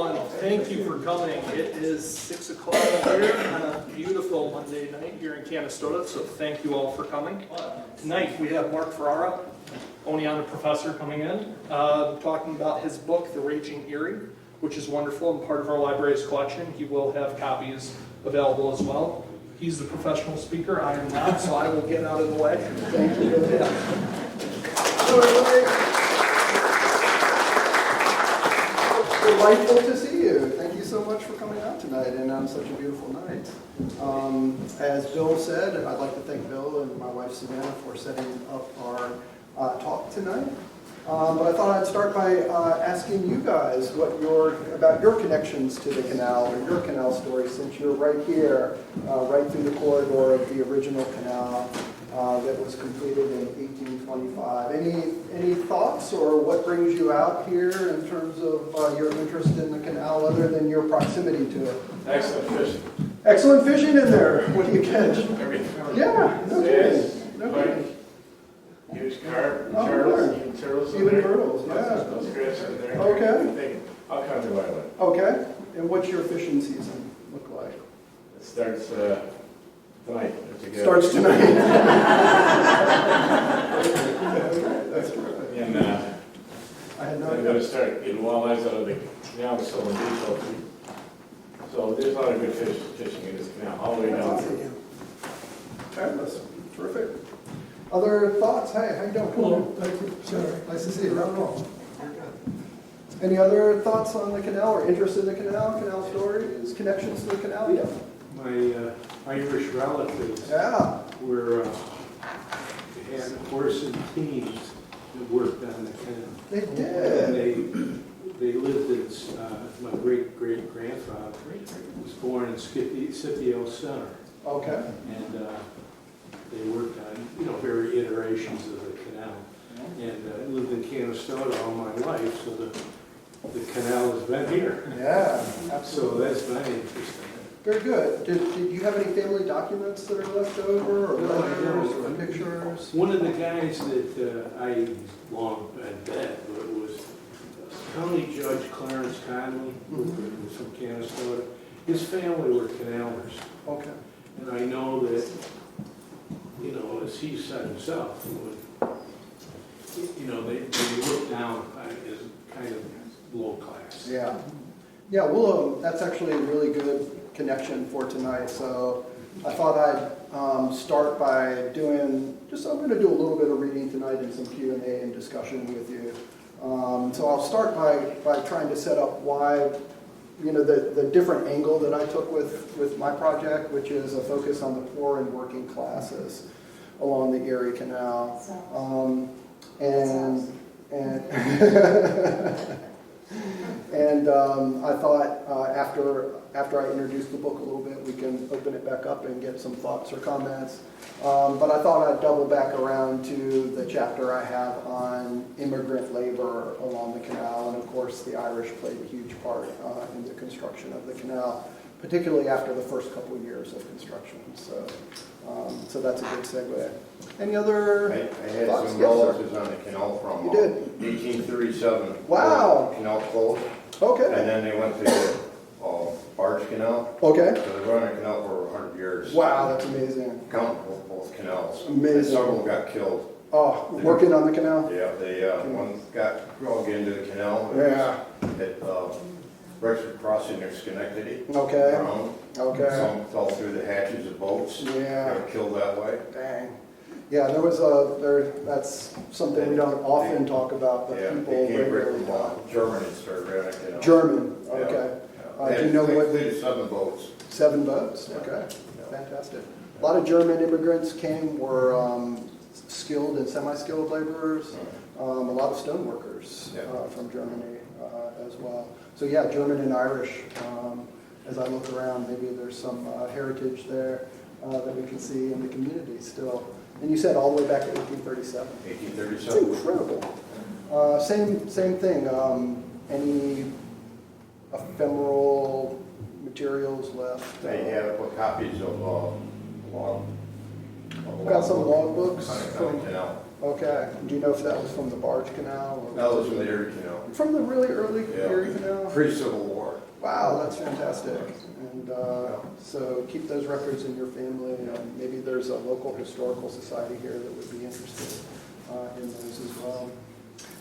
everyone. Thank you for coming. It is 6 o'clock here on a beautiful Monday night here in Canastota, so thank you all for coming. Tonight we have Mark Ferrara, Oneonta professor, coming in, talking about his book, The Raging Erie, which is wonderful and part of our library's collection. He will have copies available as well. He's the professional speaker, I am not, so I will get out of the way. Thank you. Hello, everybody. Delightful to see you. Thank you so much for coming out tonight and on such a beautiful night. As Bill said, I'd like to thank Bill and my wife Savannah for setting up our talk tonight. But I thought I'd start by asking you guys about your connections to the canal or your canal story, since you're right here, right through the corridor of the original canal that was completed in 1825. Any thoughts or what brings you out here in terms of your interest in the canal, other than your proximity to it? Excellent fishing. Excellent fishing in there. What do you catch? Everything. Yeah, no kidding. No kidding. Huge carp, Oh, turtles, sure. even turtles. in Even there. turtles, Lots yeah. of scratch in there. Okay. Everything. All kinds of wildlife. Okay. And what's your fishing season look like? It starts tonight. Starts tonight. That's terrific. And I had no I'm idea. going to start getting walleyes out of the canal, so in Beach. So there's a lot of good fishing in this canal, all the way down. Fabulous. Terrific. Other thoughts? Hey, how you doing? Hello, thank you. Sorry. Nice to see you. Not at all. Any other thoughts on the canal or interest in the canal stories, connections to the canal? Yeah. My Irish relatives Yeah. were had horse and teams that worked on the canal. They And did. they lived in, my great-great-grandfather was born in Scipio Center. Okay. And they worked on, various iterations of the canal. And I lived in Canastota all my life, so the canal has been here. Yeah, So absolutely. that's my interest in it. Very good. Did you have any family documents that are left over, or No, I letters, or don't. pictures? One of the guys that I long dead, but it was County Judge Clarence Conley, who was from Canastota. His family were canalers, Okay. and I know that, as he said himself, they looked down as kind of low class. Yeah. Yeah, well, that's actually a really good connection for tonight. So I thought I'd start by I'm going to do a little bit of reading tonight and some Q&A and discussion with you. So I'll start by trying to set up why, the different angle that I took with my project, which is a focus on the poor and working classes along the Erie Canal. And I thought after I introduce the book a little bit, we can open it back up and get some thoughts or comments. But I thought I'd double back around to the chapter I have on immigrant labor along the canal. And of course, the Irish played a huge part in the construction of the canal, particularly after the first couple of years of construction. So that's a good segue. Any other I had thoughts? some Yes, sir. relatives on the canal from You did? 1837. Wow. Canal closed, Okay. and then they went to the barge canal. Okay. So they run a canal for 100 years. Wow, that's amazing. Counting both canals. Amazing. And several got killed. Oh, working on the canal? Yeah, one got dragged into the canal. Yeah. At Rexford Crossing near Schenectady. Okay. Drowned. Okay. Some fell through the hatches of boats. Yeah. They were killed that way. Dang. Yeah, that's something we don't often talk about, but Yeah, people they came right regularly from talk. Germany and started running a canal. German, Yeah. okay. Yeah. Do you know They what? completed 7 boats. 7 boats? Okay, fantastic. A lot of German immigrants were skilled and semi-skilled laborers, a lot of stone workers from Germany as well. So yeah, German and Irish, as I look around, maybe there's some heritage there that we can see in the community still. And you said all the way back to 1837. 1837. It's incredible. Same thing. Any ephemeral materials left? They have copies of log. Got some log books On the from. canal. Okay. Do you know if that was from the barge canal? Or That was from the Erie Canal. from the really early Yeah. Erie Canal? Pre-Civil War. Wow, that's fantastic. And so keep those records in your family. Maybe there's a local historical society here that would be interested in those as well.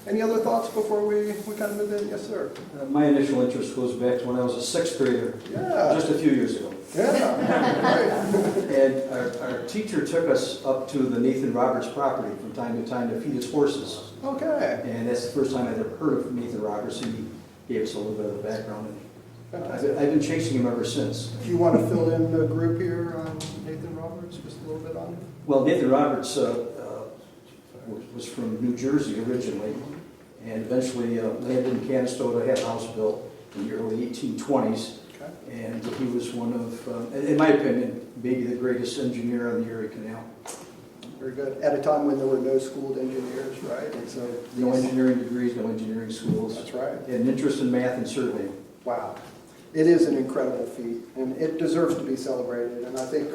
Any other thoughts before we kind of move in? Yes, sir. My initial interest goes back to when I was a sixth grader, Yeah. just a few years ago. Yeah. Great. And our teacher took us up to the Nathan Roberts property from time to time to feed his horses. Okay. And that's the first time I'd ever heard of Nathan Roberts. He gave us a little bit of the background. And I've been chasing him ever since. Do you want to fill in the group here on Nathan Roberts, just a little bit on him? Well, Nathan Roberts was from New Jersey originally, and eventually landed in Canastota, had a house built in the early 1820s. Okay. And he was one of, in my opinion, maybe the greatest engineer on the Erie Canal. Very good. At a time when there were no schooled engineers, right? And so No engineering degrees, no engineering schools. That's right. And interest in math and surveying. Wow. It is an incredible feat, and it deserves to be celebrated. And I think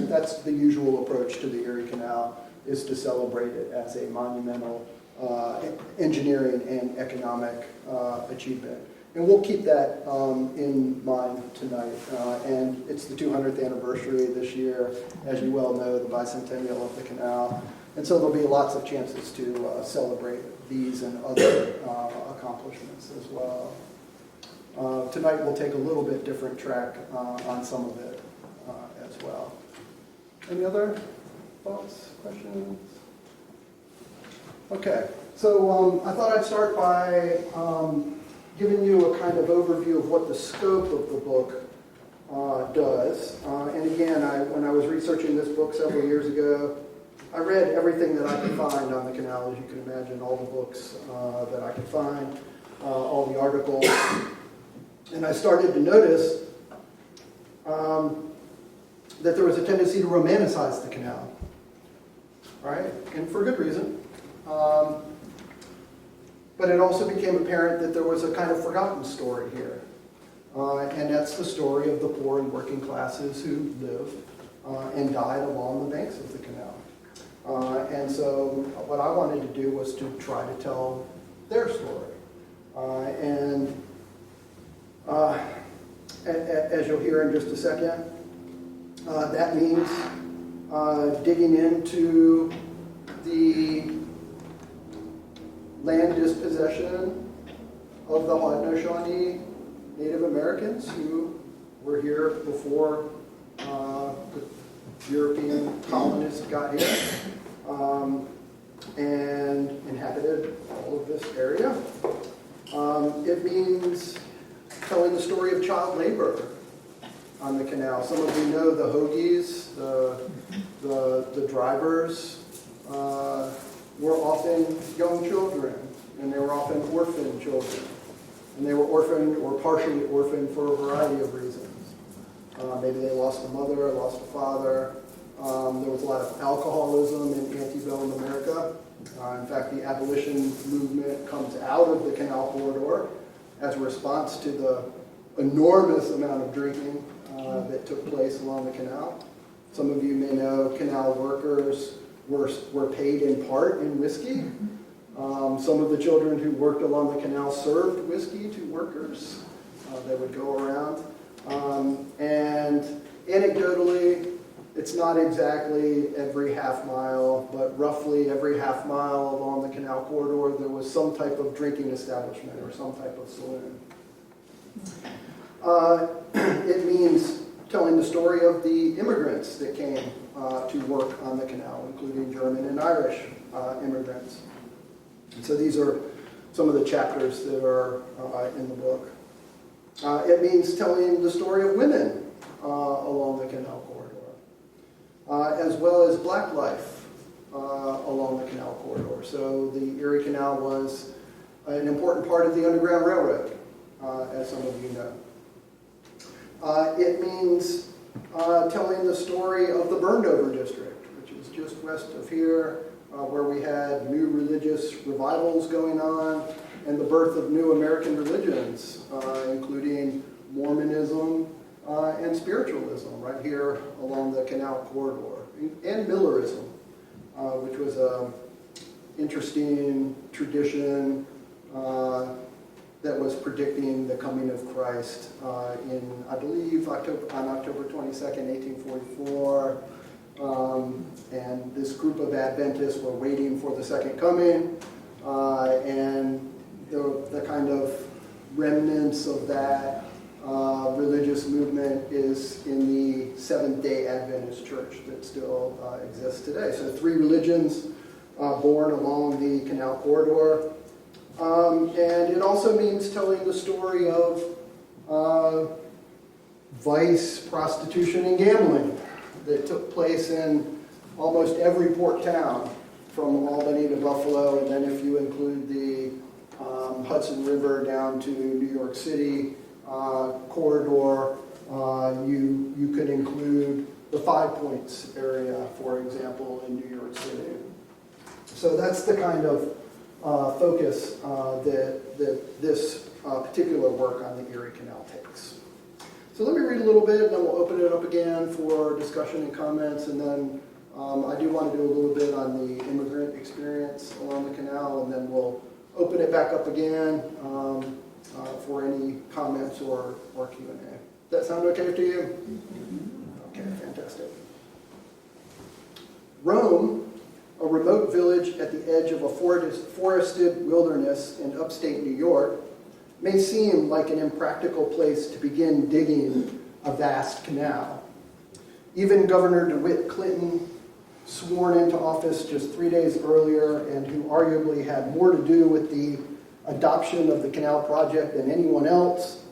that's the usual approach to the Erie Canal, is to celebrate it as a monumental engineering and economic achievement. And we'll keep that in mind tonight. And it's the 200th anniversary this year, as you well know, the bicentennial of the canal. And so there'll be lots of chances to celebrate these and other accomplishments as well. Tonight we'll take a little bit different track on some of it as well. Any other thoughts, questions? Okay, so I thought I'd start by giving you a kind of overview of what the scope of the book does. And again, when I was researching this book several years ago, I read everything that I could find on the canal, as you can imagine, all the books that I could find, all the articles. And I started to notice that there was a tendency to romanticize the canal, right? And for good reason. But it also became apparent that there was a kind of forgotten story here. And that's the story of the poor and working classes who lived and died along the banks of the canal. And so what I wanted to do was to try to tell their story. As you'll hear in just a second, that means digging into the land dispossession of the Haudenosaunee Native Americans who were here before the European colonists got here and inhabited all of this area. It means telling the story of child labor on the canal. Some of you know the Hoagies, the drivers, were often young children, and they were often orphan children. And they were orphaned or partially orphaned for a variety of reasons. Maybe they lost a mother, lost a father. There was a lot of alcoholism in antebellum America. In fact, the abolition movement comes out of the canal corridor as a response to the enormous amount of drinking that took place along the canal. Some of you may know canal workers were paid in part in whiskey. Some of the children who worked along the canal served whiskey to workers. They would go around. And anecdotally, it's not exactly every half mile, but roughly every half mile along the canal corridor, there was some type of drinking establishment or some type of saloon. It means telling the story of the immigrants that came to work on the canal, including German and Irish immigrants. And so these are some of the chapters that are in the book. It means telling the story of women along the canal corridor, as well as black life along the canal corridor. So the Erie Canal was an important part of the Underground Railroad, as some of you know. It means telling the story of the Burned Over District, which is just west of here, where we had new religious revivals going on and the birth of new American religions, including Mormonism and spiritualism right here along the canal corridor, and Millerism, which was an interesting tradition that was predicting the coming of Christ in, I believe, on October 22nd, 1844. And this group of Adventists were waiting for the second coming, and the kind of remnants of that religious movement is in the Seventh-day Adventist Church that still exists today. So 3 religions born along the canal corridor. And it also means telling the story of vice, prostitution, and gambling that took place in almost every port town, from Albany to Buffalo, and then if you include the Hudson River down to New York City corridor, you could include the Five Points area, for example, in New York City. So that's the kind of focus that this particular work on the Erie Canal takes. So let me read a little bit, and then we'll open it up again for discussion and comments, and then I do want to do a little bit on the immigrant experience along the canal, and then we'll open it back up again for any comments or Q&A. That sound okay to you? Okay, fantastic. Rome, a remote village at the edge of a forested wilderness in upstate New York, may seem like an impractical place to begin digging a vast canal. Even Governor DeWitt Clinton, sworn into office just 3 days earlier and who arguably had more to do with the adoption of the canal project than anyone else,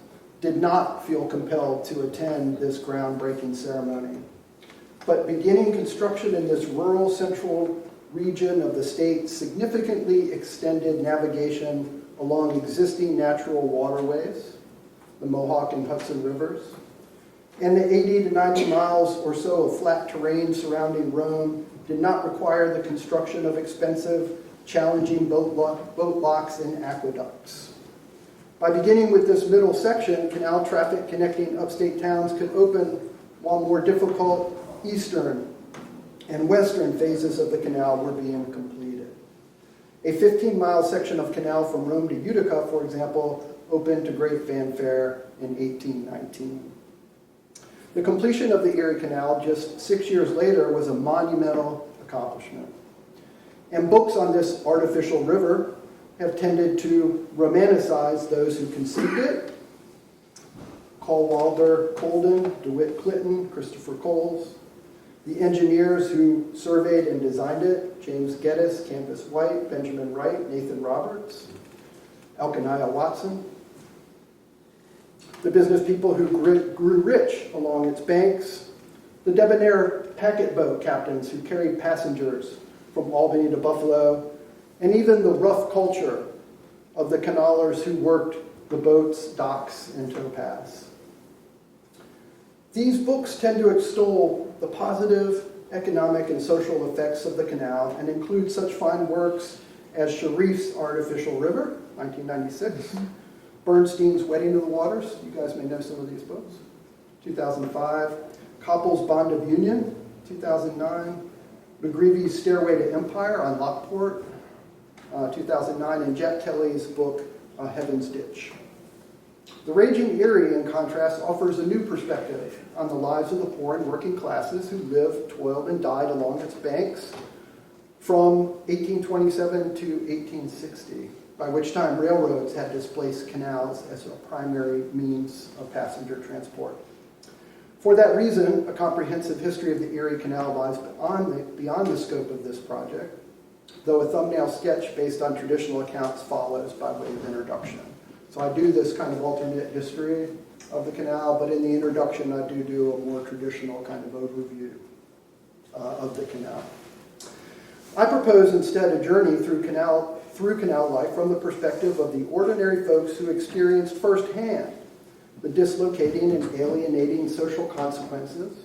did not feel compelled to attend this groundbreaking ceremony. But beginning construction in this rural central region of the state significantly extended navigation along existing natural waterways, the Mohawk and Hudson Rivers, and the 80 to 90 miles or so of flat terrain surrounding Rome did not require the construction of expensive, challenging boat locks and aqueducts. By beginning with this middle section, canal traffic connecting upstate towns could open, while more difficult eastern and western phases of the canal were being completed. A 15-mile section of canal from Rome to Utica, for example, opened to great fanfare in 1819. The completion of the Erie Canal just 6 years later was a monumental accomplishment. And books on this artificial river have tended to romanticize those who conceived it. Cadwallader Colden, DeWitt Clinton, Christopher Coles. The engineers who surveyed and designed it, James Geddes, Canvas White, Benjamin Wright, Nathan Roberts, Elkanah Watson. The business people who grew rich along its banks, the debonair packet boat captains who carried passengers from Albany to Buffalo, and even the rough culture of the canalers who worked the boats, docks, and towpaths. These books tend to extol the positive economic and social effects of the canal and include such fine works as Sharif's Artificial River, 1996, Bernstein's Wedding of the Waters, you guys may know some of these books, 2005, Koppel's Bond of Union, 2009, McGreevy's Stairway to Empire on Lockport, 2009, and Jack Kelly's book, Heaven's Ditch. The Raging Erie, in contrast, offers a new perspective on the lives of the poor and working classes who lived, toiled, and died along its banks from 1827 to 1860, by which time railroads had displaced canals as a primary means of passenger transport. For that reason, a comprehensive history of the Erie Canal lies beyond the scope of this project, though a thumbnail sketch based on traditional accounts follows by way of introduction. So I do this kind of alternate history of the canal, but in the introduction I do a more traditional kind of overview of the canal. I propose instead a journey through canal life from the perspective of the ordinary folks who experienced firsthand the dislocating and alienating social consequences,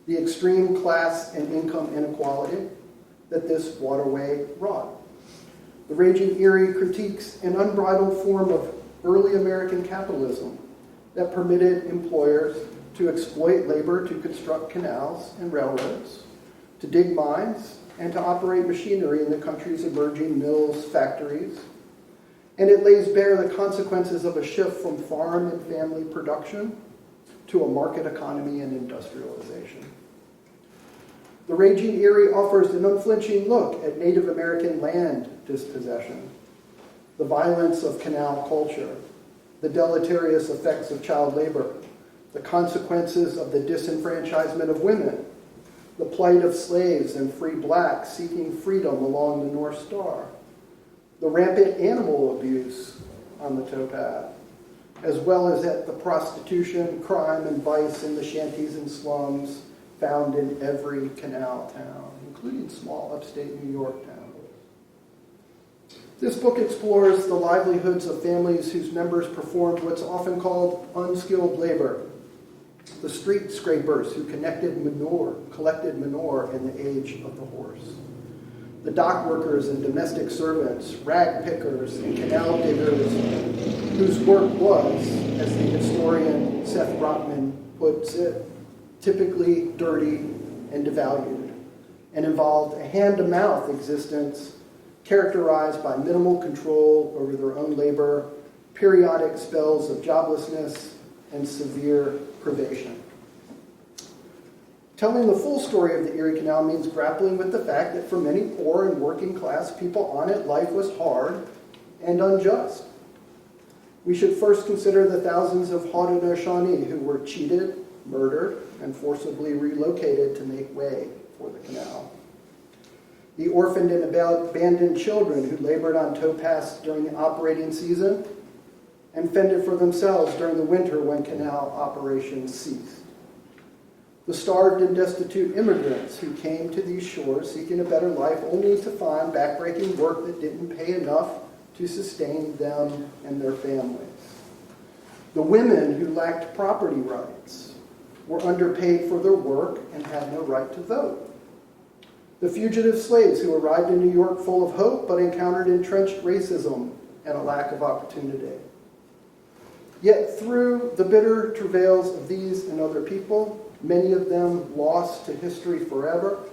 the extreme class and income inequality that this waterway wrought. The Raging Erie critiques an unbridled form of early American capitalism that permitted employers to exploit labor to construct canals and railroads, to dig mines, and to operate machinery in the country's emerging mills, factories, and it lays bare the consequences of a shift from farm and family production to a market economy and industrialization. The Raging Erie offers an unflinching look at Native American land dispossession, the violence of canal culture, the deleterious effects of child labor, the consequences of the disenfranchisement of women, the plight of slaves and free blacks seeking freedom along the North Star, the rampant animal abuse on the towpath, as well as at the prostitution, crime, and vice in the shanties and slums found in every canal town, including small upstate New York towns. This book explores the livelihoods of families whose members performed what's often called unskilled labor, the street scrapers who collected manure in the age of the horse, the dock workers and domestic servants, rag pickers and canal diggers, whose work was, as the historian Seth Rotman puts it, typically dirty and devalued, and involved a hand-to-mouth existence characterized by minimal control over their own labor, periodic spells of joblessness, and severe privation. Telling the full story of the Erie Canal means grappling with the fact that for many poor and working class people on it, life was hard and unjust. We should first consider the thousands of Haudenosaunee who were cheated, murdered, and forcibly relocated to make way for the canal. The orphaned and abandoned children who labored on towpaths during the operating season and fended for themselves during the winter when canal operations ceased. The starved and destitute immigrants who came to these shores seeking a better life only to find backbreaking work that didn't pay enough to sustain them and their families. The women who lacked property rights, were underpaid for their work, and had no right to vote. The fugitive slaves who arrived in New York full of hope but encountered entrenched racism and a lack of opportunity. Yet through the bitter travails of these and other people, many of them lost to history forever,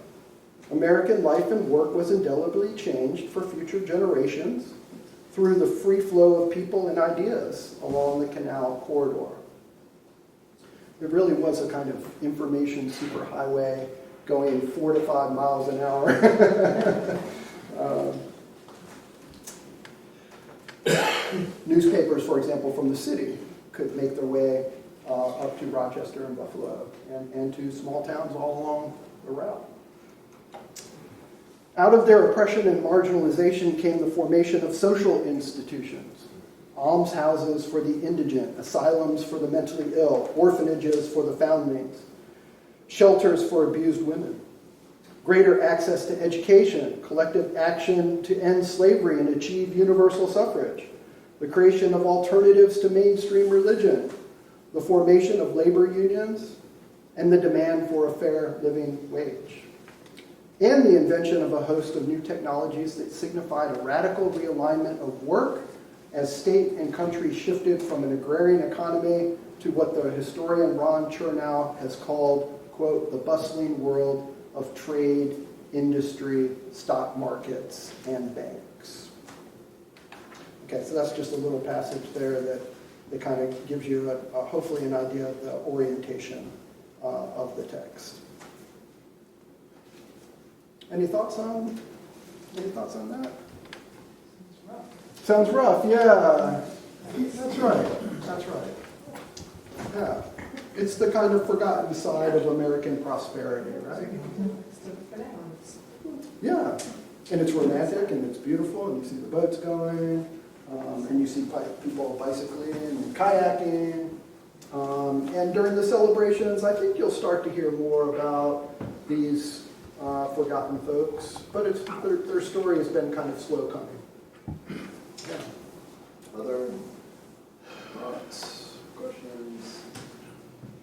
American life and work was indelibly changed for future generations through the free flow of people and ideas along the canal corridor. It really was a kind of information superhighway going 4 to 5 miles an hour. Newspapers, for example, from the city could make their way up to Rochester and Buffalo and to small towns all along the route. Out of their oppression and marginalization came the formation of social institutions, almshouses for the indigent, asylums for the mentally ill, orphanages for the foundlings, shelters for abused women, greater access to education, collective action to end slavery and achieve universal suffrage, the creation of alternatives to mainstream religion, the formation of labor unions, and the demand for a fair living wage, and the invention of a host of new technologies that signified a radical realignment of work as state and country shifted from an agrarian economy to what the historian Ron Chernow has called, quote, the bustling world of trade, industry, stock markets, and banks. Okay, so that's just a little passage there that kind of gives you hopefully an idea of the orientation of the text. Any thoughts on that? Sounds rough, yeah. That's right. Yeah. It's the kind of forgotten side of American prosperity, right? Yeah. And it's romantic and it's beautiful and you see the boats going and you see people bicycling and kayaking. And during the celebrations, I think you'll start to hear more about these forgotten folks, but their story has been kind of slow coming. Yeah. Other thoughts, questions?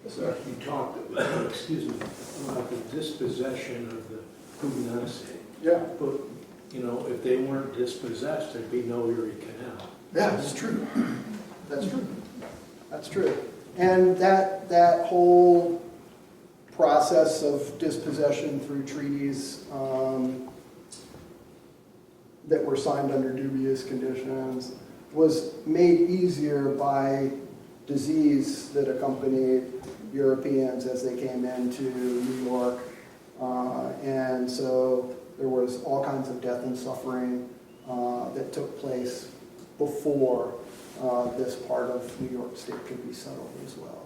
Yes, sir. You talked about, about the dispossession of the Huguenot. Yeah. But, if they weren't dispossessed, there'd be no Erie Canal. Yeah, that's true. That's true. And that whole process of dispossession through treaties that were signed under dubious conditions, was made easier by disease that accompanied Europeans as they came into New York. And so there was all kinds of death and suffering that took place before this part of New York State could be settled as well.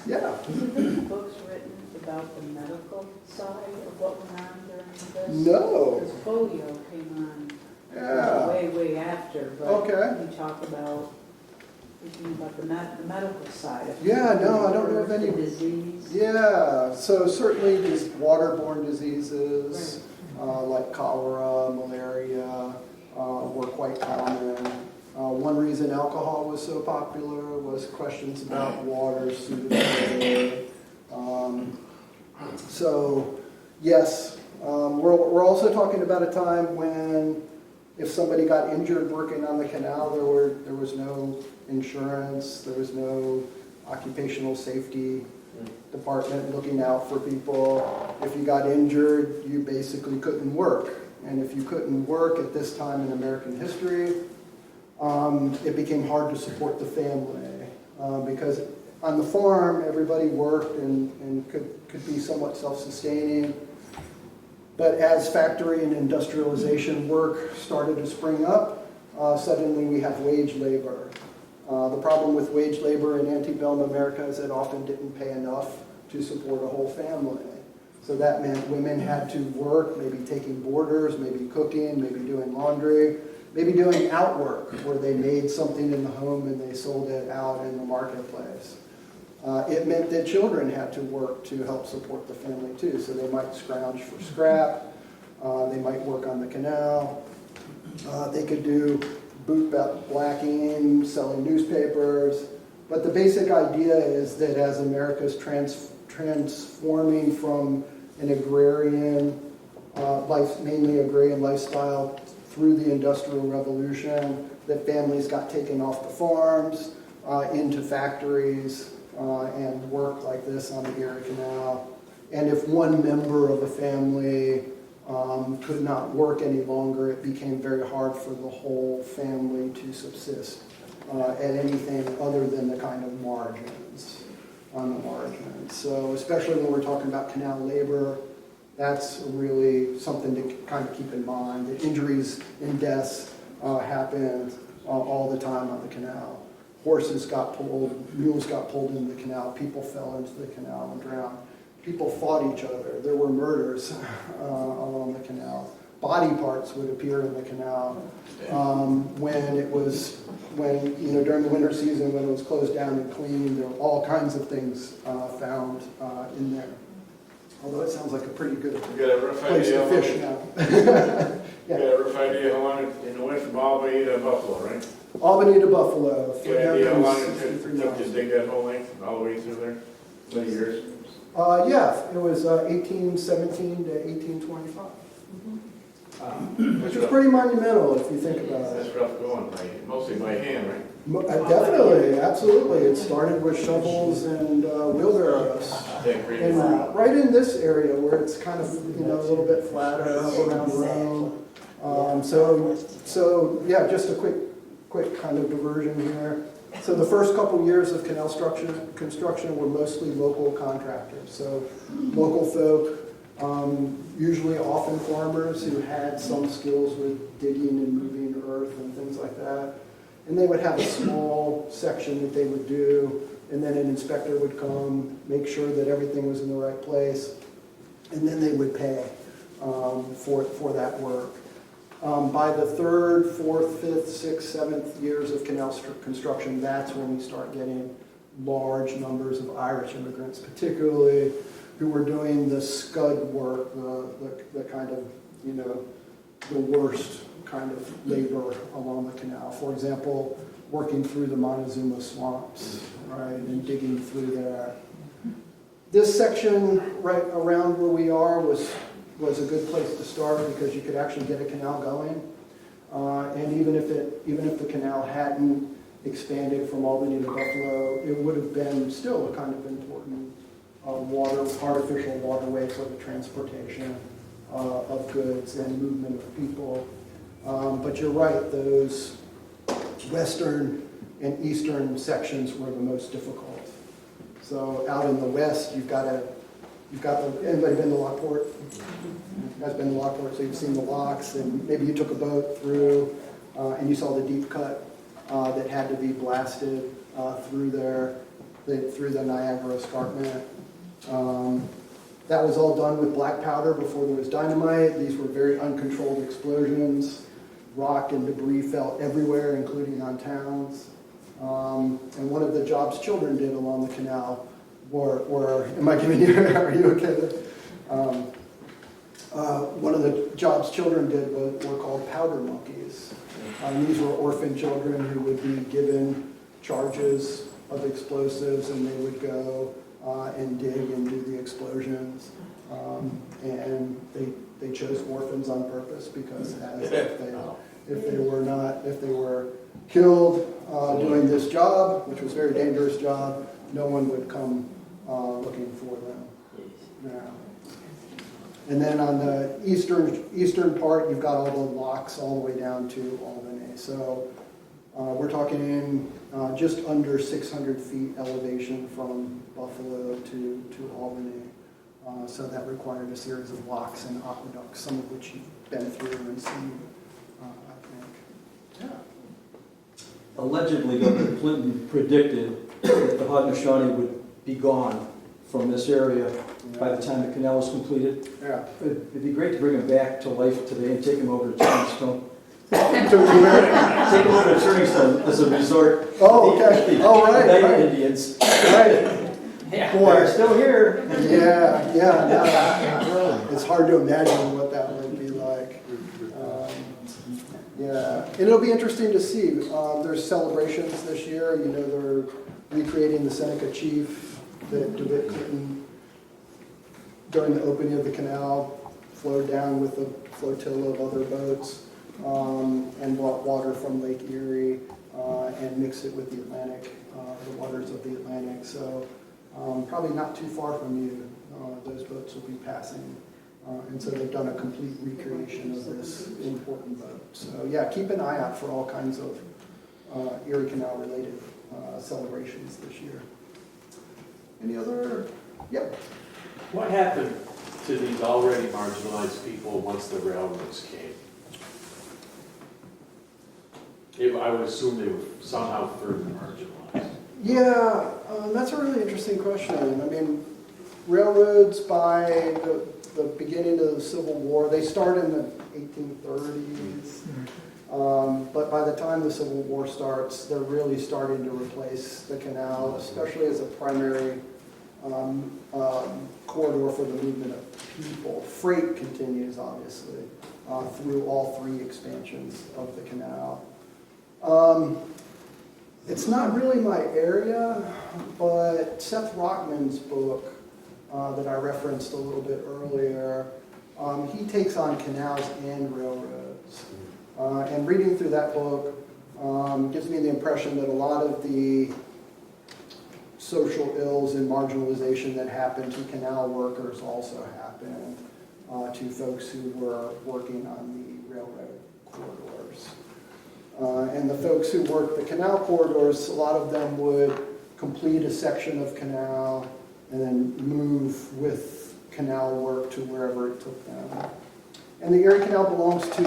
Yeah. Have there been books written about the medical side of what went on during this? No. Because polio came on Yeah. way after, but Okay. we talk about the medical side of it. Yeah, no, I don't know of any. The disease. Yeah, so certainly just waterborne diseases like cholera, malaria were quite common. One reason alcohol was so popular was questions about water suitability. So yes, we're also talking about a time when if somebody got injured working on the canal, there was no insurance, there was no occupational safety department looking out for people. If you got injured, you basically couldn't work. And if you couldn't work at this time in American history, it became hard to support the family. Because on the farm, everybody worked and could be somewhat self-sustaining. But as factory and industrialization work started to spring up, suddenly we have wage labor. The problem with wage labor in antebellum America is it often didn't pay enough to support a whole family. So that meant women had to work, maybe taking boarders, maybe cooking, maybe doing laundry, maybe doing outwork where they made something in the home and they sold it out in the marketplace. It meant that children had to work to help support the family too. So they might scrounge for scrap, they might work on the canal, they could do boot blacking, selling newspapers. But the basic idea is that as America's transforming from an agrarian mainly agrarian lifestyle through the Industrial Revolution, that families got taken off the farms into factories and worked like this on the Erie Canal. And if one member of a family could not work any longer, it became very hard for the whole family to subsist at anything other than the kind of margins, on the margins. So especially when we're talking about canal labor, that's really something to kind of keep in mind, that injuries and deaths happened all the time on the canal. Horses got pulled, mules got pulled into the canal, people fell into the canal and drowned. People fought each other. There were murders along the canal. Body parts would appear in the canal during the winter season when it was closed down and cleaned. There were all kinds of things found in there. Although it sounds like a pretty good You got a rough place idea? to fish now. You got a rough idea how long it went from Albany to Buffalo, right? Albany to Buffalo, You got an idea how long it 363 took to miles. dig that whole length, all the way through there? Many years? Yeah, it was 1817 to 1825, which was pretty monumental if you think about it. That's rough going, mostly by hand, right? Definitely, absolutely. It started with shovels and wheelbarrows. That crazy. And right in this area where it's kind of, a little bit flatter around Rome. So yeah, just a quick kind of diversion here. So the first couple years of canal construction were mostly local contractors. So local folk, usually often farmers who had some skills with digging and moving earth and things like that. And they would have a small section that they would do, and then an inspector would come, make sure that everything was in the right place, and then they would pay for that work. By the third, fourth, fifth, sixth, seventh years of canal construction, that's when we start getting large numbers of Irish immigrants, particularly who were doing the scud work, the kind of, the worst kind of labor along the canal. For example, working through the Montezuma swamps, right, and digging through there. This section right around where we are was a good place to start because you could actually get a canal going. And even if the canal hadn't expanded from Albany to Buffalo, it would have been still a kind of important artificial waterway for the transportation of goods and movement of people. But you're right, those western and eastern sections were the most difficult. So out in the west, anybody been to Lockport? You guys been to Lockport, so you've seen the locks, and maybe you took a boat through, and you saw the deep cut that had to be blasted through the Niagara Escarpment. That was all done with black powder before there was dynamite. These were very uncontrolled explosions. Rock and debris fell everywhere, including on towns. And one of the jobs children did along the canal were am I giving you, are you okay there? One of the jobs children did were called powder monkeys. These were orphan children who would be given charges of explosives, and they would go and dig and do the explosions. And they chose orphans on purpose because if they were killed doing this job, which was a very dangerous job, no one would come looking for them. Yeah. And then on the eastern part, you've got all the locks all the way down to Albany. So we're talking just under 600 feet elevation from Buffalo to Albany. So that required a series of locks and aqueducts, some of which you've been through and seen, I think. Yeah. Allegedly, Governor Clinton predicted that the Haudenosaunee would be gone from this area by the time the canal was completed. Yeah. It'd be great to bring him back to life today and take him over to Turning To where? Take him over to Turning as a resort. Oh, okay. Oh, right, Night right. Indians. Right. Boy. They're still here. Yeah. It's hard to imagine what that would be like. Yeah, and it'll be interesting to see. There's celebrations this year. You know, they're recreating the Seneca Chief that DeWitt Clinton, during the opening of the canal, flowed down with a flotilla of other boats and brought water from Lake Erie and mixed it with the Atlantic, the waters of the Atlantic. So probably not too far from you, those boats will be passing. And so they've done a complete recreation of this important boat. So yeah, keep an eye out for all kinds of Erie Canal related celebrations this year. Any other? Yep. What happened to these already marginalized people once the railroads came? I would assume they were somehow further marginalized. Yeah, that's a really interesting question. I mean, railroads by the beginning of the Civil War, they started in the 1830s. But by the time the Civil War starts, they're really starting to replace the canal, especially as a primary corridor for the movement of people. Freight continues, obviously, through all three expansions of the canal. It's not really my area, but Seth Rockman's book that I referenced a little bit earlier, he takes on canals and railroads. And reading through that book gives me the impression that a lot of the social ills and marginalization that happened to canal workers also happened to folks who were working on the railroad corridors. And the folks who worked the canal corridors, a lot of them would complete a section of canal and then move with canal work to wherever it took them. And the Erie Canal belongs to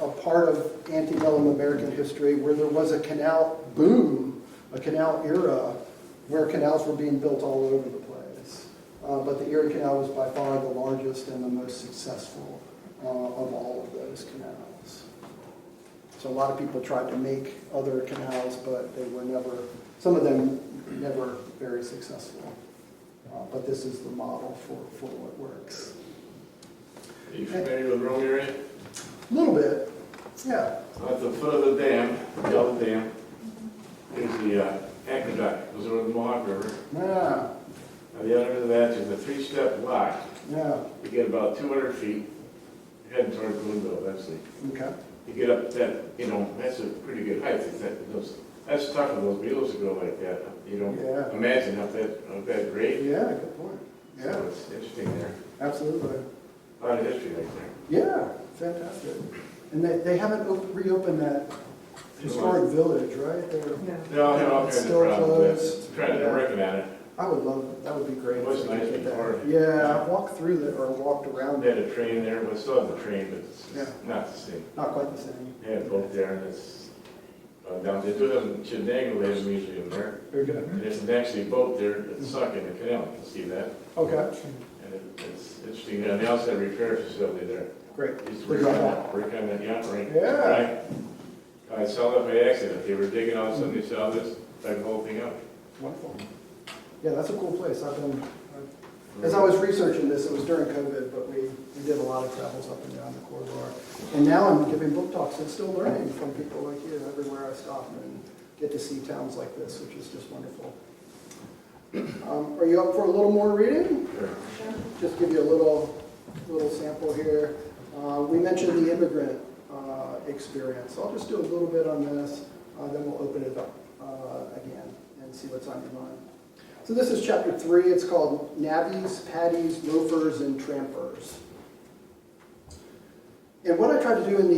a part of antebellum American history where there was a canal boom, a canal era, where canals were being built all over the place. But the Erie Canal was by far the largest and the most successful of all of those canals. So a lot of people tried to make other canals, but they were never, some of them never very successful. But this is the model for what works. Are you familiar with Rome area? A little bit, yeah. At the foot of the dam, the old dam, is the aqueduct, goes over the Mohawk River. Yeah, On the other end of that is a three-step lock. yeah, You get about 200 feet, heading toward Bloomville eventually. okay. You get up that, that's a pretty good height. That's tough for those wheels to go like that. You don't Yeah. imagine up that grade. Yeah, good point. Yeah, So it's interesting there. absolutely. A lot of history right there. Yeah, fantastic. And they haven't reopened that historic village, right? They all have all kinds of Still problems closed. with trying to Yeah. working on it. I would love it. That would be great. It was if they nice did that. before. Yeah, I've walked through there or walked around They it. had a train there, but still have the train, but it's Yeah. not the same. Not quite the same. They had a boat there, and it's down, they do have in Chenango, they have a museum there. Very good. And there's actually a boat there that's sunk in the canal, you can see that. Okay, And it's interesting, and they also have a repair facility there. great. Used to Good job. work on that yacht, right? Yeah. Right. I saw that by accident, they were digging, all of a sudden they saw this, dug the whole thing up. Wonderful. Yeah, that's a cool place. As I was researching this, it was during COVID, but we did a lot of travels up and down the corridor. And now I'm giving book talks and still learning from people like you everywhere I stop and get to see towns like this, which is just wonderful. Are you up for a little more reading? Sure. Just give you a little sample here. We mentioned the immigrant experience. I'll just do a little bit on this, then we'll open it up again and see what's on your mind. So this is chapter 3. It's called Navvies, Paddies, Loafers, and Trampers. And what I try to do in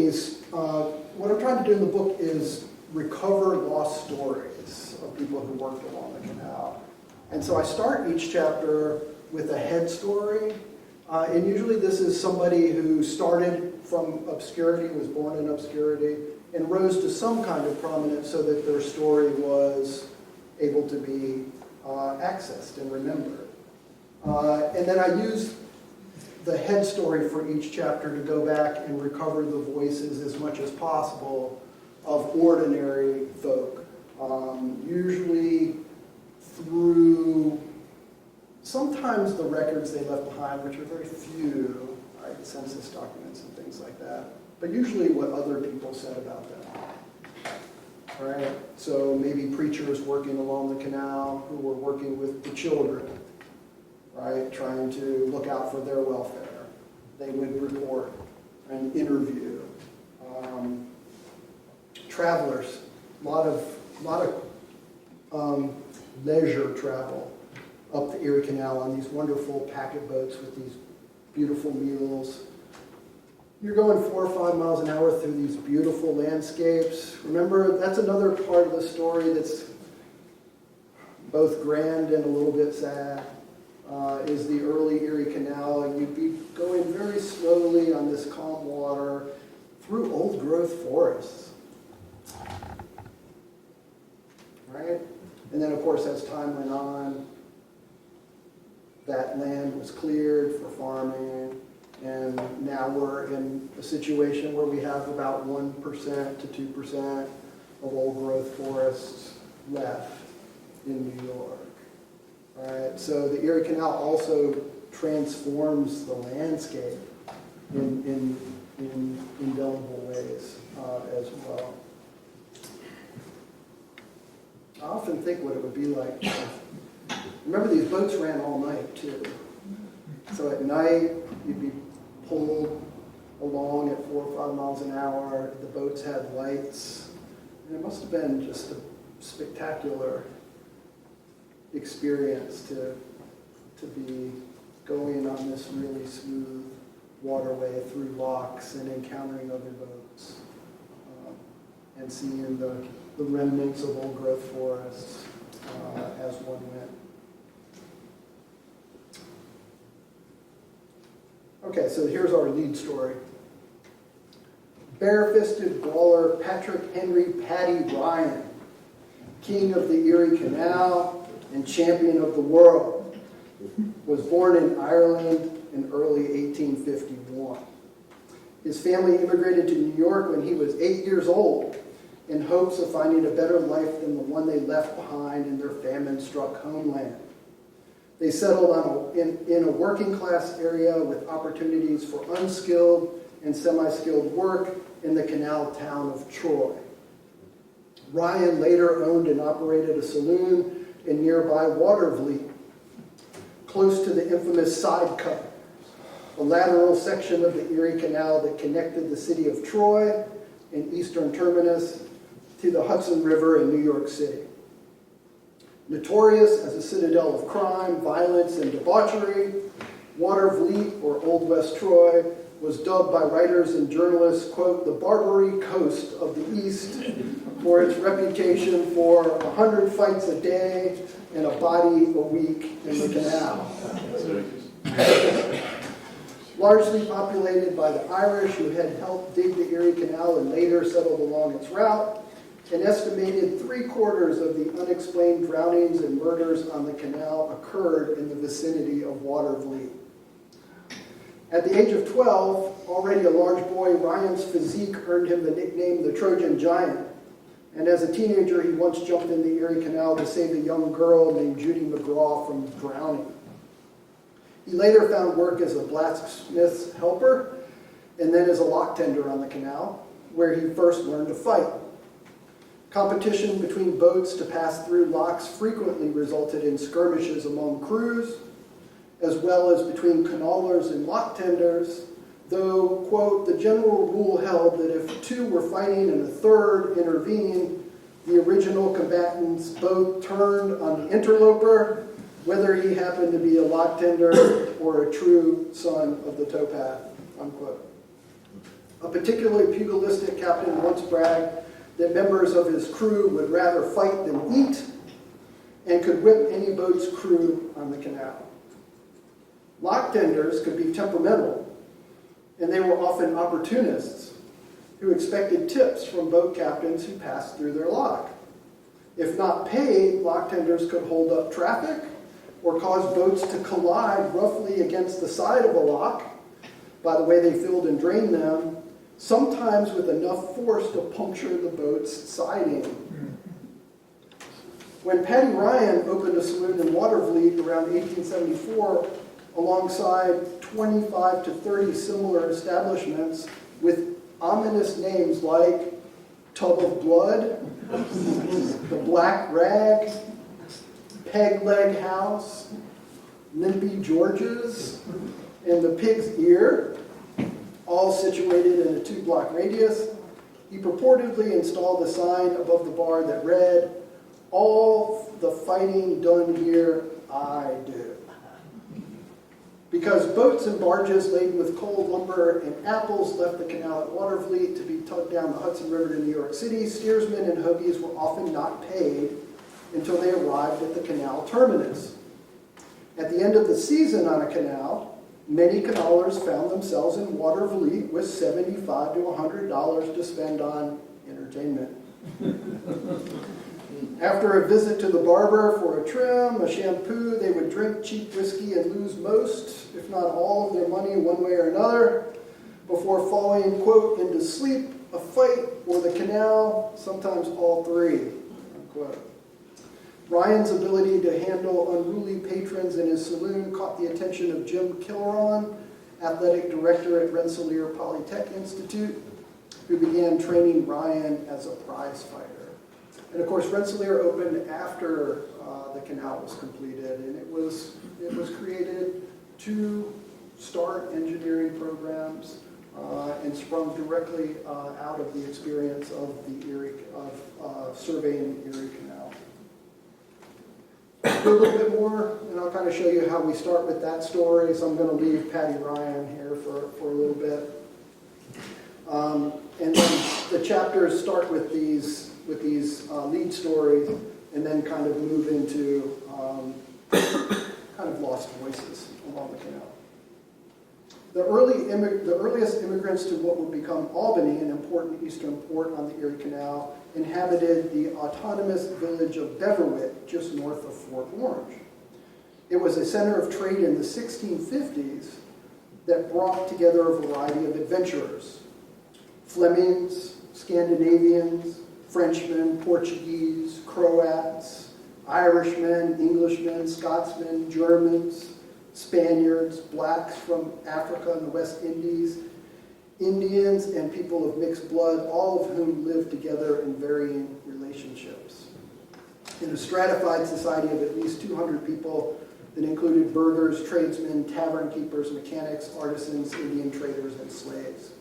what I'm trying to do in the book is recover lost stories of people who worked along the canal. And so I start each chapter with a head story. And usually this is somebody who started from obscurity, was born in obscurity, and rose to some kind of prominence so that their story was able to be accessed and remembered. And then I use the head story for each chapter to go back and recover the voices as much as possible of ordinary folk. Usually through sometimes the records they left behind, which are very few, right, census documents and things like that, but usually what other people said about them. Right? So maybe preachers working along the canal who were working with the children, right, trying to look out for their welfare. They would report and interview. Travelers, a lot of leisure travel up the Erie Canal on these wonderful packet boats with these beautiful mules. You're going 4 or 5 miles an hour through these beautiful landscapes. Remember, that's another part of the story that's both grand and a little bit sad, is the early Erie Canal. And you'd be going very slowly on this calm water through old-growth forests. Right? And then, of course, as time went on, that land was cleared for farming. And now we're in a situation where we have about 1% to 2% of old-growth forests left in New York. Right? So the Erie Canal also transforms the landscape in indelible ways as well. I often think what it would be like. Remember, these boats ran all night too. So at night, you'd be pulled along at 4 or 5 miles an hour. The boats had lights. And it must have been just a spectacular experience to be going on this really smooth waterway through locks and encountering other boats and seeing the remnants of old-growth forests as one went. Okay, so here's our lead story. Bare-fisted brawler Patrick Henry Paddy Ryan, king of the Erie Canal and champion of the world, was born in Ireland in early 1851. His family immigrated to New York when he was 8 years old in hopes of finding a better life than the one they left behind in their famine-struck homeland. They settled in a working-class area with opportunities for unskilled and semi-skilled work in the canal town of Troy. Ryan later owned and operated a saloon in nearby Watervliet, close to the infamous Side Cut, a lateral section of the Erie Canal that connected the city of Troy and eastern terminus to the Hudson River in New York City. Notorious as a citadel of crime, violence, and debauchery, Watervliet, or Old West Troy, was dubbed by writers and journalists, quote, the Barbary coast of the East for its reputation for 100 fights a day and a body a week in the canal. Largely populated by the Irish who had helped dig the Erie Canal and later settled along its route, an estimated 3/4 of the unexplained drownings and murders on the canal occurred in the vicinity of Watervliet. At the age of 12, already a large boy, Ryan's physique earned him the nickname the Trojan Giant. And as a teenager, he once jumped in the Erie Canal to save a young girl named Judy McGraw from drowning. He later found work as a blacksmith's helper and then as a lock tender on the canal, where he first learned to fight. Competition between boats to pass through locks frequently resulted in skirmishes among crews, as well as between canalers and lock tenders, though, quote, the general rule held that if two were fighting and a third intervened, the original combatants both turned on the interloper, whether he happened to be a lock tender or a true son of the towpath, unquote. A particularly pugilistic captain once bragged that members of his crew would rather fight than eat and could whip any boat's crew on the canal. Lock tenders could be temperamental, and they were often opportunists who expected tips from boat captains who passed through their lock. If not paid, lock tenders could hold up traffic or cause boats to collide roughly against the side of a lock by the way they filled and drained them, sometimes with enough force to puncture the boat's siding. When Paddy Ryan opened a saloon in Watervliet around 1874, alongside 25 to 30 similar establishments with ominous names like Tub of Blood, the Black Rag, Peg Leg House, Limpy George's, and the Pig's Ear, all situated in a 2-block radius, he purportedly installed a sign above the bar that read, "All the fighting done here, I do." Because boats and barges laden with cold lumber and apples left the canal at Watervliet to be tugged down the Hudson River to New York City, steersmen and hoagies were often not paid until they arrived at the canal terminus. At the end of the season on a canal, many canalers found themselves in Watervliet with $75 to $100 to spend on entertainment. After a visit to the barber for a trim, a shampoo, they would drink cheap whiskey and lose most, if not all, of their money one way or another, before falling, quote, into sleep, a fight, or the canal, sometimes all three, unquote. Ryan's ability to handle unruly patrons in his saloon caught the attention of Jim Killeron, athletic director at Rensselaer Polytech Institute, who began training Ryan as a prize fighter. And of course, Rensselaer opened after the canal was completed, and it was created to start engineering programs and sprung directly out of the experience of surveying the Erie Canal. Do a little bit more, and I'll kind of show you how we start with that story. So I'm going to leave Paddy Ryan here for a little bit. And then the chapters start with these lead stories, and then kind of move into kind of lost voices along the canal. The earliest immigrants to what would become Albany, an important eastern port on the Erie Canal, inhabited the autonomous village of Beverwyck, just north of Fort Orange. It was a center of trade in the 1650s that brought together a variety of adventurers. Flemings, Scandinavians, Frenchmen, Portuguese, Croats, Irishmen, Englishmen, Scotsmen, Germans, Spaniards, blacks from Africa and the West Indies, Indians, and people of mixed blood, all of whom lived together in varying relationships. In a stratified society of at least 200 people that included burghers, tradesmen, tavern keepers, mechanics, artisans, Indian traders, and slaves.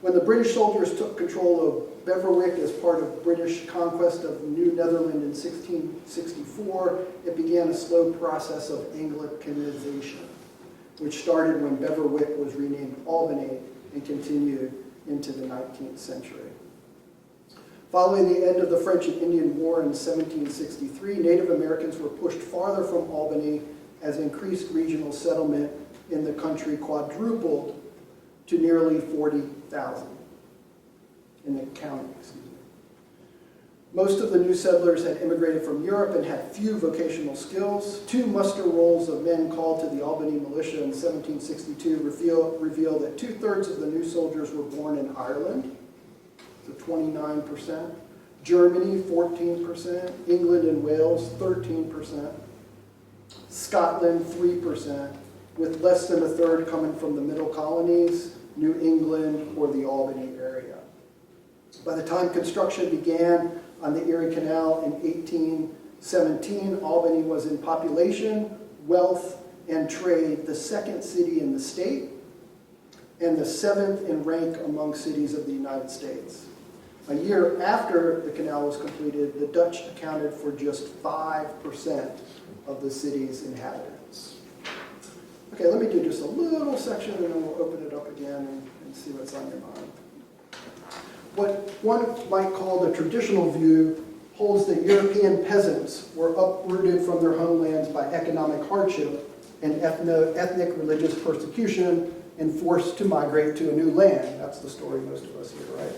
When the British soldiers took control of Beverwyck as part of British conquest of New Netherland in 1664, it began a slow process of Anglicanization. which started when Beverwyck was renamed Albany and continued into the 19th century. Following the end of the French and Indian War in 1763, Native Americans were pushed farther from Albany as increased regional settlement in the country quadrupled to nearly 40,000 in the county, excuse me. Most of the new settlers had immigrated from Europe and had few vocational skills. 2 muster rolls of men called to the Albany militia in 1762 reveal that 2/3 of the new soldiers were born in Ireland, so 29%, Germany 14%, England and Wales 13%, Scotland 3%, with less than 1/3 coming from the middle colonies, New England, or the Albany area. By the time construction began on the Erie Canal in 1817, Albany was in population, wealth, and trade the 2nd city in the state and the 7th in rank among cities of the United States. A year after the canal was completed, the Dutch accounted for just 5% of the city's inhabitants. Okay, let me do just a little section and then we'll open it up again and see what's on your mind. What one might call the traditional view holds that European peasants were uprooted from their homelands by economic hardship and ethnic religious persecution and forced to migrate to a new land. That's the story most of us hear, right?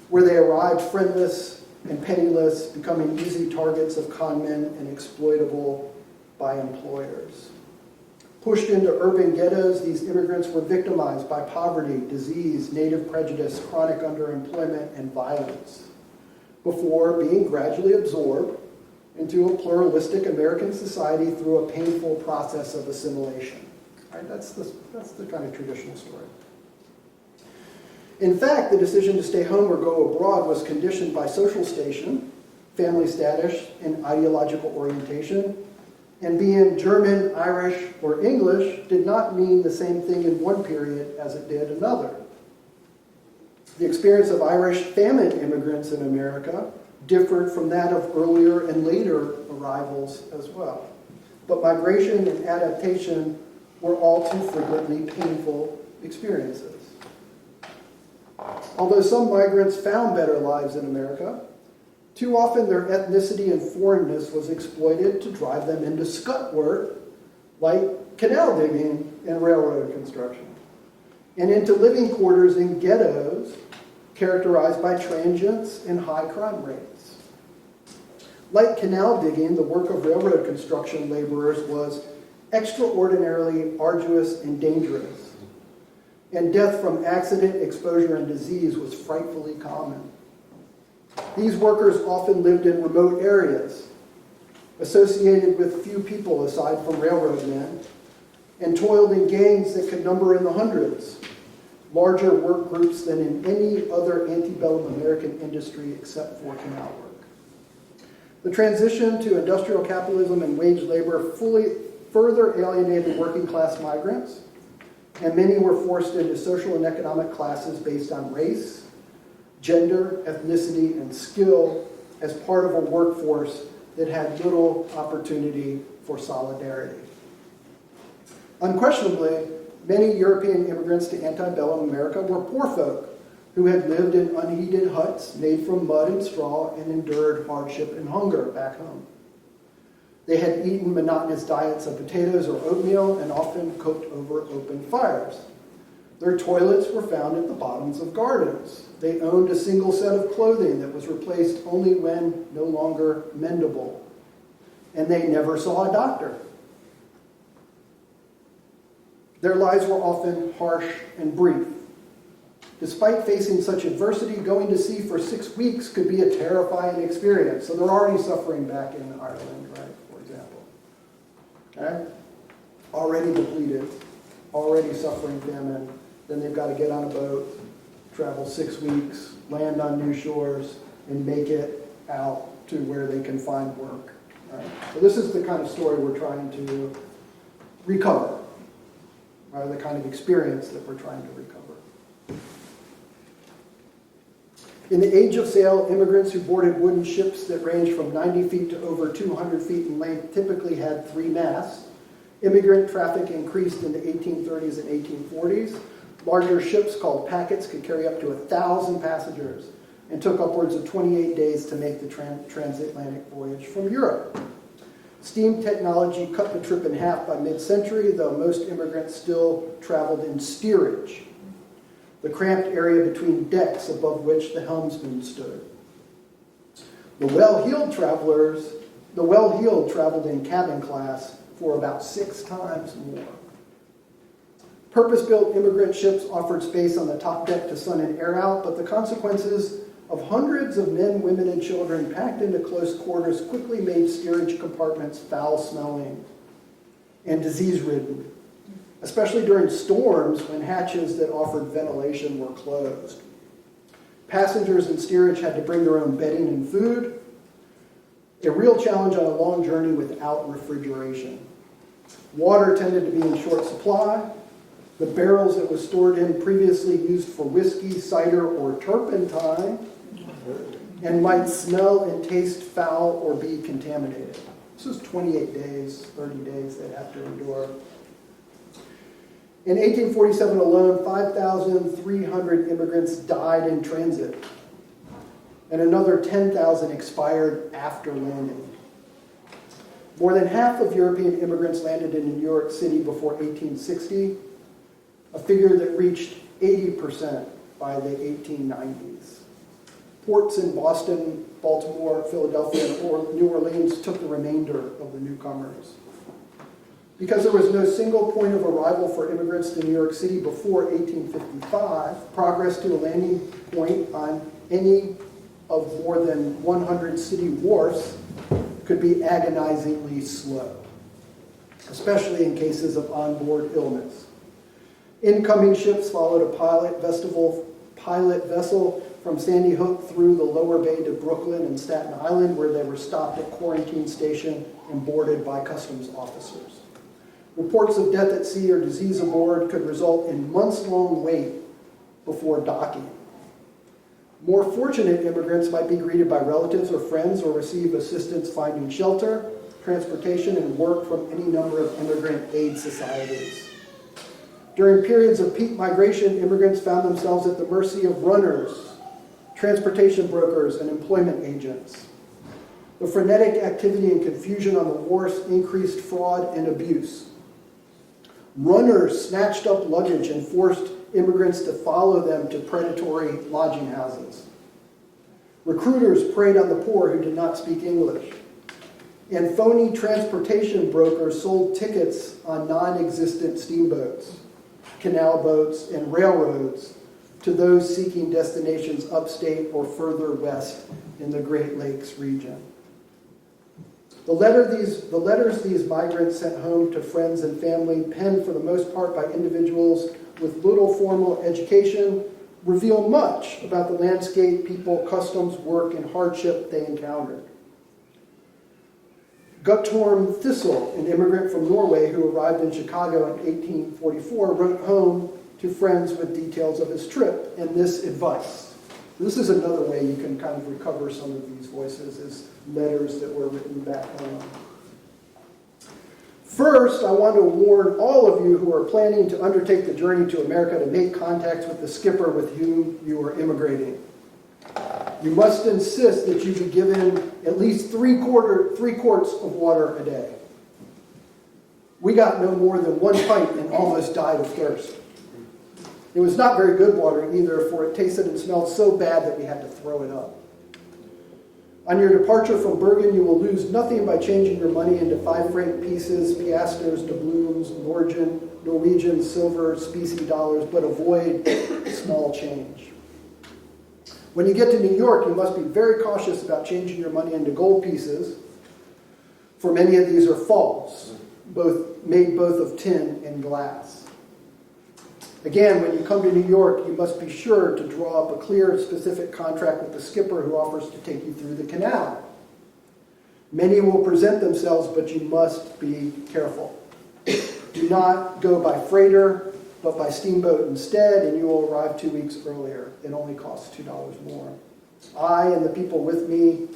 Where they arrived friendless and penniless, becoming easy targets of conmen and exploitable by employers. Pushed into urban ghettos, these immigrants were victimized by poverty, disease, native prejudice, chronic underemployment, and violence, before being gradually absorbed into a pluralistic American society through a painful process of assimilation. Right? That's the kind of traditional story. In fact, the decision to stay home or go abroad was conditioned by social station, family status, and ideological orientation. And being German, Irish, or English did not mean the same thing in one period as it did another. The experience of Irish famine immigrants in America differed from that of earlier and later arrivals as well. But migration and adaptation were all too frequently painful experiences. Although some migrants found better lives in America, too often their ethnicity and foreignness was exploited to drive them into scut work like canal digging and railroad construction, and into living quarters in ghettos characterized by transients and high crime rates. Like canal digging, the work of railroad construction laborers was extraordinarily arduous and dangerous, and death from accident, exposure, and disease was frightfully common. These workers often lived in remote areas, associated with few people aside from railroad men, and toiled in gangs that could number in the hundreds, larger work groups than in any other antebellum American industry except for canal work. The transition to industrial capitalism and wage labor further alienated working class migrants, and many were forced into social and economic classes based on race, gender, ethnicity, and skill as part of a workforce that had little opportunity for solidarity. Unquestionably, many European immigrants to antebellum America were poor folk who had lived in unheated huts made from mud and straw and endured hardship and hunger back home. They had eaten monotonous diets of potatoes or oatmeal and often cooked over open fires. Their toilets were found at the bottoms of gardens. They owned a single set of clothing that was replaced only when no longer mendable. And they never saw a doctor. Their lives were often harsh and brief. Despite facing such adversity, going to sea for 6 weeks could be a terrifying experience. So they're already suffering back in Ireland, right, for example. Okay? Already depleted, already suffering famine. Then they've got to get on a boat, travel 6 weeks, land on new shores, and make it out to where they can find work. Right? So this is the kind of story we're trying to recover, right? The kind of experience that we're trying to recover. In the age of sail, immigrants who boarded wooden ships that ranged from 90 feet to over 200 feet in length typically had 3 masts Immigrant traffic increased in the 1830s and 1840s. Larger ships called packets could carry up to 1,000 passengers and took upwards of 28 days to make the transatlantic voyage from Europe. Steam technology cut the trip in half by mid-century, though most immigrants still traveled in steerage, the cramped area between decks above which the helmsman stood. The well-heeled traveled in cabin class for about 6 times more. Purpose-built immigrant ships offered space on the top deck to sun and air out, but the consequences of hundreds of men, women, and children packed into close quarters quickly made steerage compartments foul-smelling and disease-ridden, especially during storms when hatches that offered ventilation were closed. Passengers in steerage had to bring their own bedding and food, a real challenge on a long journey without refrigeration. Water tended to be in short supply. The barrels it was stored in previously used for whiskey, cider, or turpentine, and might smell and taste foul or be contaminated. This was 28 days, 30 days they'd have to endure. In 1847 alone, 5,300 immigrants died in transit, and another 10,000 expired after landing. More than half of European immigrants landed in New York City before 1860, a figure that reached 80% by the 1890s. Ports in Boston, Baltimore, Philadelphia, and New Orleans took the remainder of the newcomers. Because there was no single point of arrival for immigrants to New York City before 1855, progress to a landing point on any of more than 100 city wharfs could be agonizingly slow, especially in cases of onboard illness. Incoming ships followed a pilot vessel from Sandy Hook through the lower bay to Brooklyn and Staten Island, where they were stopped at Quarantine Station and boarded by customs officers. Reports of death at sea or disease aboard could result in months-long wait before docking. More fortunate immigrants might be greeted by relatives or friends or receive assistance finding shelter, transportation, and work from any number of immigrant aid societies. During periods of peak migration, immigrants found themselves at the mercy of runners, transportation brokers, and employment agents. The frenetic activity and confusion on the wharfs increased fraud and abuse. Runners snatched up luggage and forced immigrants to follow them to predatory lodging houses. Recruiters preyed on the poor who did not speak English. And phony transportation brokers sold tickets on non-existent steamboats, canal boats, and railroads to those seeking destinations upstate or further west in the Great Lakes region. The letters these migrants sent home to friends and family, penned for the most part by individuals with little formal education, reveal much about the landscape, people, customs, work, and hardship they encountered. Guttorm Thistle, an immigrant from Norway who arrived in Chicago in 1844, wrote home to friends with details of his trip and this advice. This is another way you can kind of recover some of these voices, is letters that were written back home. First, I want to warn all of you who are planning to undertake the journey to America to make contacts with the skipper with whom you are immigrating. You must insist that you be given at least 3 quarts of water a day. We got no more than 1 pint and almost died of thirst. It was not very good water either, for it tasted and smelled so bad that we had to throw it up. On your departure from Bergen, you will lose nothing by changing your money into 5-franc pieces, piasters, doubloons, Norwegian, silver, specie dollars, but avoid small change. When you get to New York, you must be very cautious about changing your money into gold pieces, for many of these are false, made both of tin and glass. Again, when you come to New York, you must be sure to draw up a clear and specific contract with the skipper who offers to take you through the canal. Many will present themselves, but you must be careful. Do not go by freighter, but by steamboat instead, and you will arrive 2 weeks earlier. It only costs $2 more. I and the people with me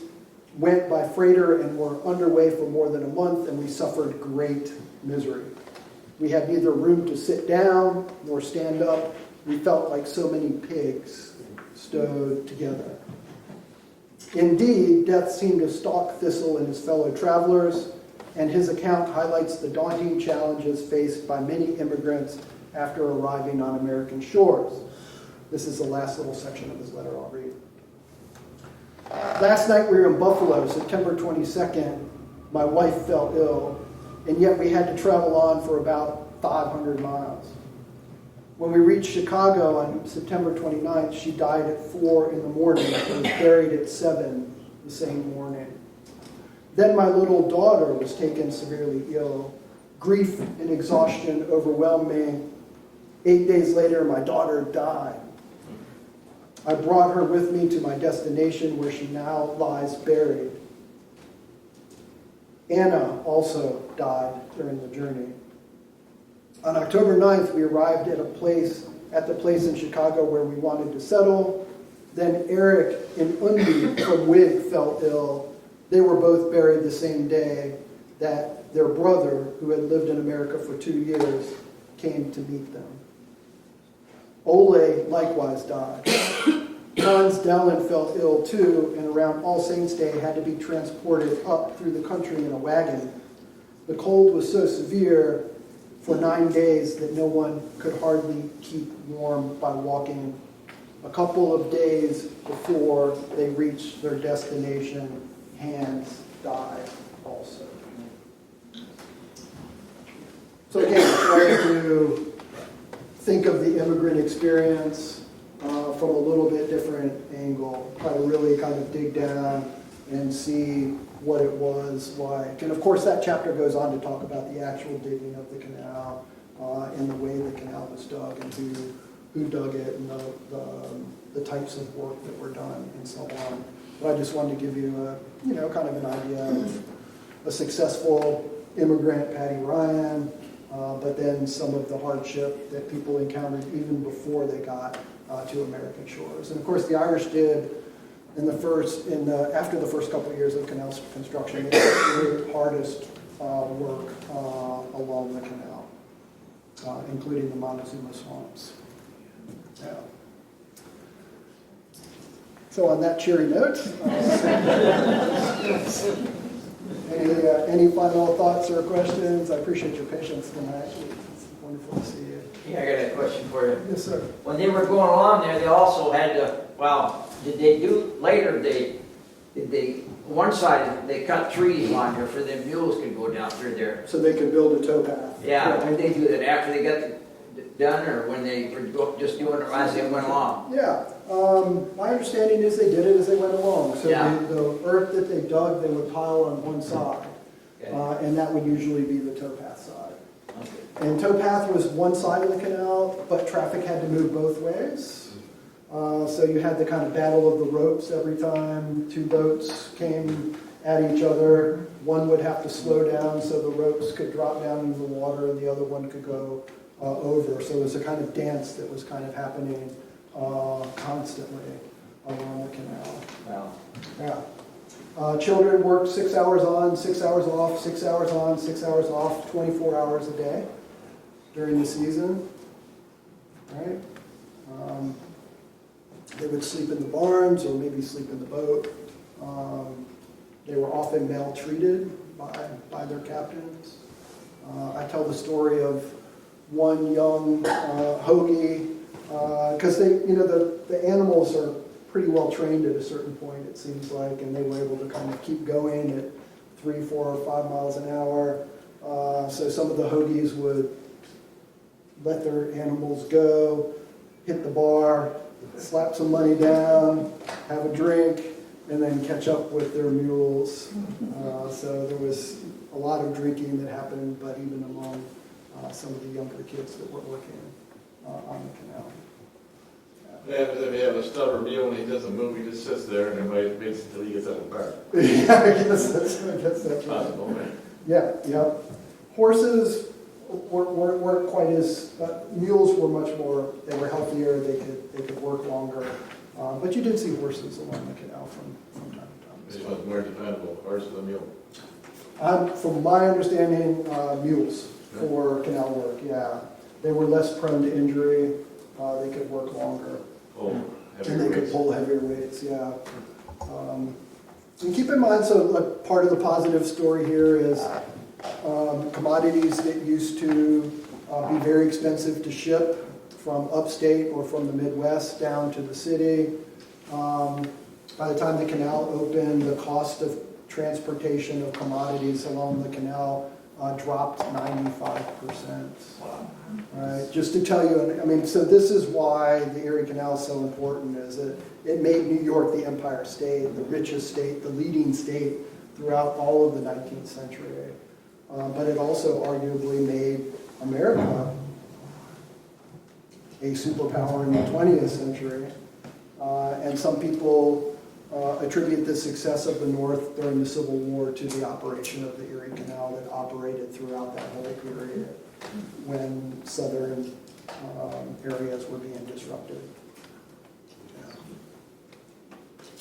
went by freighter and were underway for more than a month, and we suffered great misery. We had neither room to sit down nor stand up. We felt like so many pigs stowed together. Indeed, death seemed to stalk Thistle and his fellow travelers, and his account highlights the daunting challenges faced by many immigrants after arriving on American shores. This is the last little section of his letter I'll read. Last night we were in Buffalo, September 22nd. My wife fell ill, and yet we had to travel on for about 500 miles. When we reached Chicago on September 29th, she died at 4 in the morning and was buried at 7 the same morning. Then my little daughter was taken severely ill. Grief and exhaustion overwhelmed me. 8 days later, my daughter died. I brought her with me to my destination where she now lies buried. Anna also died during the journey. On October 9th, we arrived at the place in Chicago where we wanted to settle. Then Eric and Undi from Whig fell ill. They were both buried the same day that their brother, who had lived in America for 2 years, came to meet them. Ole likewise died. Hans Dellen fell ill too, and around All Saints' Day had to be transported up through the country in a wagon. The cold was so severe for 9 days that no one could hardly keep warm by walking. A couple of days before they reached their destination, Hans died also. So again, trying to think of the immigrant experience from a little bit different angle, try to really kind of dig down and see what it was like. And of course that chapter goes on to talk about the actual digging of the canal and the way the canal was dug and who dug it and the types of work that were done and so on. But I just wanted to give you kind of an idea of a successful immigrant, Patty Ryan, but then some of the hardship that people encountered even before they got to American shores. And of course the Irish did after the first couple of years of canal construction, it was the hardest work along the canal, including the Montezuma swamps. Yeah. So on that cheery note, any final thoughts or questions? I appreciate your patience tonight. It's wonderful to see you. Yeah, I got a question for you. Yes, sir. When they were going along there, they also had to, did they do, later, one side, they cut trees along there for the mules could go down through there. So they could build a towpath. Yeah, did they do that after they got done, or when they were just doing it as they went along? Yeah. My understanding is they did it as they went along. So Yeah. the earth that they dug, they would pile on one side. Okay. And that would usually be the towpath side. Okay. And towpath was one side of the canal, but traffic had to move both ways. So you had the kind of battle of the ropes every time two boats came at each other. One would have to slow down so the ropes could drop down into the water and the other one could go over. So it was a kind of dance that was kind of happening constantly along the canal. Wow. Yeah. Children worked 6 hours on, 6 hours off, 6 hours on, 6 hours off, 24 hours a day during the season. Right? They would sleep in the barns or maybe sleep in the boat. They were often maltreated by their captains. I tell the story of one young hoagie, because the animals are pretty well trained at a certain point, it seems like, and they were able to kind of keep going at 3, 4, or 5 miles an hour. So some of the hoagies would let their animals go, hit the bar, slap some money down, have a drink, and then catch up with their mules. So there was a lot of drinking that happened, but even among some of the younger kids that were working on the canal. What happens if you have a stubborn mule and he doesn't move, he just sits there and everybody waits until he gets out of the car? Yeah, I guess that's right. Possible, right? Yeah. Horses weren't quite as, mules were much more, they were healthier, they could work longer. But you did see horses along the canal from time to This one's more dependable, horse than mule. time. From my understanding, mules. for canal work, yeah. They were less prone to injury, they could work longer, Oh, and they could pull heavier weights, yeah. And keep in mind, so part of the positive story here is commodities that used to be very expensive to ship from upstate or from the Midwest down to the city. By the time the canal opened, the cost of transportation of commodities along the canal dropped 95%. Right, just to tell you, I mean, so this is why the Erie Canal is so important, is that it made New York the Empire State, the richest state, the leading state throughout all of the 19th century. But it also arguably made America a superpower in the 20th century. And some people attribute the success of the North during the Civil War to the operation of the Erie Canal that operated throughout that whole period when southern areas were being disrupted.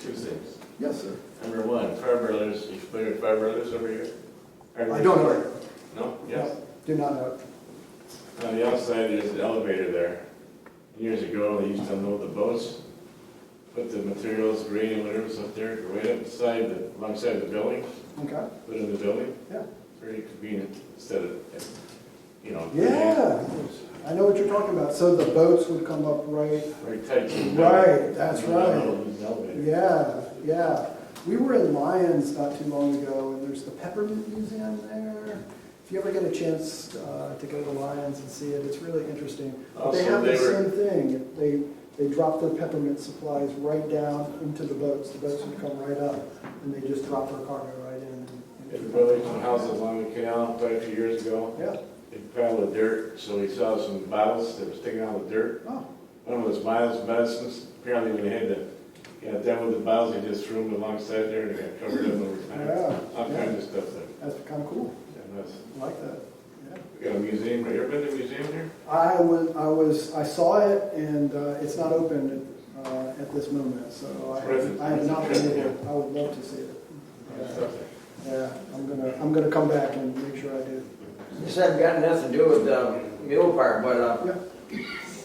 Two things. Yes, sir. Number one, Fire Brothers, you familiar with Fire Brothers over here? I don't know it. No? Yes. Do not know it. On the outside, there's an elevator there. Years ago, they used to unload the boats, put the materials, grain and whatever was up there, right upside, alongside the building, Okay. put it in the building. Yeah. Very convenient instead of, you know. Yeah, I know what you're talking about. So the boats would come up right. Very tight to the building. Right, that's You don't right. know, use an elevator. Yeah, yeah. We were in Lyons not too long ago, and there's the Peppermint Museum there. If you ever get a chance to go to Lyons and see it, it's really interesting. But they Also, have they the were- same thing. They drop their peppermint supplies right down into the boats. The boats would come right up, and they just drop their cargo right in. They were building some houses along the canal quite a few years ago. Yeah. They piled of dirt, so we saw some bottles that were sticking out of the dirt. Oh, One of those bottles of medicines, apparently when they had to get done with the bottles, they just threw them alongside there and they got covered up over time. Yeah. All kinds of stuff there. that's kind of cool. Yeah, that's- I like that. Yeah. We got a museum, have you ever been to a museum here? I saw it, and it's not open at this moment, so I have not been able. I would love to see it. Nice stuff there. Yeah, I'm gonna come back and make sure I do. This hasn't got nothing to do with the mule park, but,